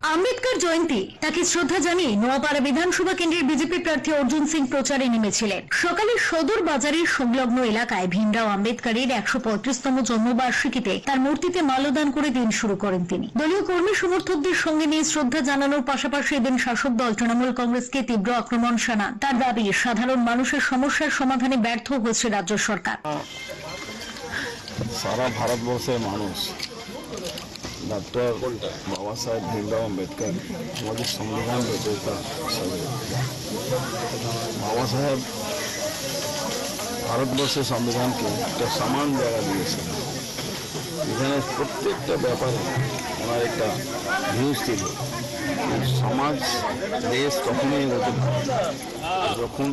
আম্বেদকর জয়ন্তী তাকে শ্রদ্ধা জানিয়ে নোয়াপাড়া বিধানসভা কেন্দ্রের বিজেপি প্রার্থী অর্জুন সিং প্রচারে নেমেছিলেন। সকালে সদর বাজারের সংলগ্ন এলাকায় ভীমরাও আম্বেদকরের ১৩৫তম জন্মবার্ষিকীতে তার মূর্তিতে মাল্যদান করে দিন শুরু করেন তিনি। দলীয় কর্মী সমর্থকদের সঙ্গে নিয়ে শ্রদ্ধা জানানোর পাশাপাশি এদিন শাসক দল তৃণমূল কংগ্রেসকে তীব্র আক্রমণ শানান। তার দাবি, সাধারণ মানুষের সমস্যার সমাধানে ব্যর্থ হয়েছে রাজ্য সরকার। সারা ভারতবর্ষের মানুষ ডক্টর বাবা সাহেব ভীমরাও আম্বেদকর আমাদের সংবিধান রচয়িতা বাবা সাহেব ভারতবর্ষের সংবিধানকে একটা সমান জায়গা দিয়েছেন। এখানে প্রত্যেকটা ব্যাপারে ওনার একটা ভিউজ ছিল। সমাজ দেশ তখনই এগোতে পারে যখন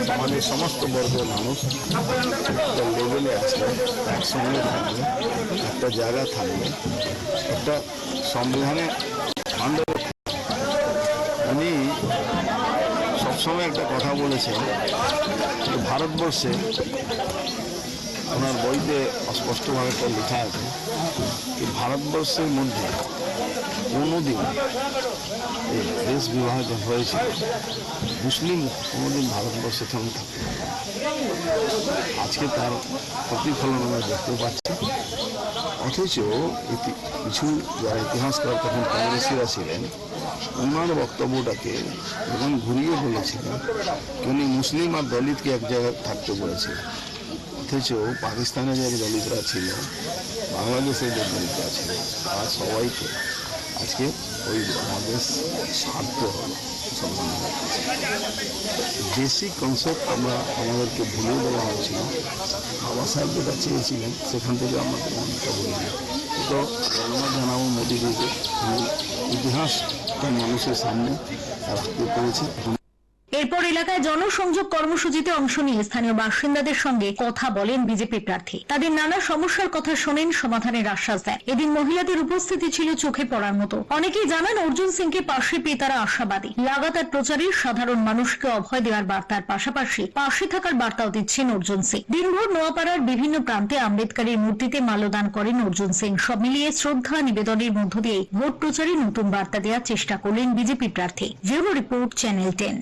সমাজের সমস্ত বর্গের মানুষ একটা লেভেলে আসবে, একসঙ্গে থাকবে, একটা জায়গা থাকবে, একটা সংবিধানে আন্দোলন। উনি সবসময় একটা কথা বলেছেন, ভারতবর্ষে ওনার বইতে স্পষ্টভাবে একটা লেখা আছে যে ভারতবর্ষের মধ্যে কোনোদিন এই দেশ বিভাজন হয়েছে, মুসলিম কোনোদিন ভারতবর্ষে থেমে থাকতে। আজকে তার প্রতিফলন আমরা দেখতে পাচ্ছি। অথচ কিছু যারা ইতিহাসকার তখন কংগ্রেসীরা ছিলেন, ওনার বক্তব্যটাকে যখন ঘুরিয়ে বলেছিলেন, উনি মুসলিম আর দলিতকে এক জায়গায় থাকতে বলেছিলেন। অথচ পাকিস্তানে যে দলিতরা ছিল, বাংলাদেশের যে দলিতরা ছিল, তারা সবাইকে আজকে ওই আমাদের স্বার্থ হল বেসিক কনসেপ্ট আমাদেরকে ভুলিয়ে দেওয়া হয়েছিল। বাবা সাহেব যেটা চেয়েছিলেন সেখান থেকে আমাদের অনেকটা বলি। তো ধন্যবাদ জানাবো মোদীজিকে, ইতিহাসটা মানুষের সামনে রাখতে পেরেছে। এরপর এলাকায় জনসংযোগ কর্মসূচিতে অংশ নিয়ে স্থানীয় বাসিন্দাদের সঙ্গে কথা বলেন বিজেপি প্রার্থী। তাদের নানা সমস্যার কথা শোনেন, সমাধানের আশ্বাস দেয়। এদিন মহিলাদের উপস্থিতি ছিল চোখে পড়ার মতো। অনেকেই জানান অর্জুন সিংকে পাশে পেয়ে তারা আশাবাদী। লাগাতার প্রচারে সাধারণ মানুষকে অভয় দেওয়ার বার্তার পাশাপাশি পাশে থাকার বার্তাও দিচ্ছেন অর্জুন সিং। দিনভর নোয়াপাড়ার বিভিন্ন প্রান্তে আম্বেদকরের মূর্তিতে মাল্যদান করেন অর্জুন সিং। সব মিলিয়ে শ্রদ্ধা নিবেদনের মধ্য দিয়ে ভোট প্রচারে নতুন বার্তা দেওয়ার চেষ্টা করলেন বিজেপি প্রার্থী। Bureau report, channel 10।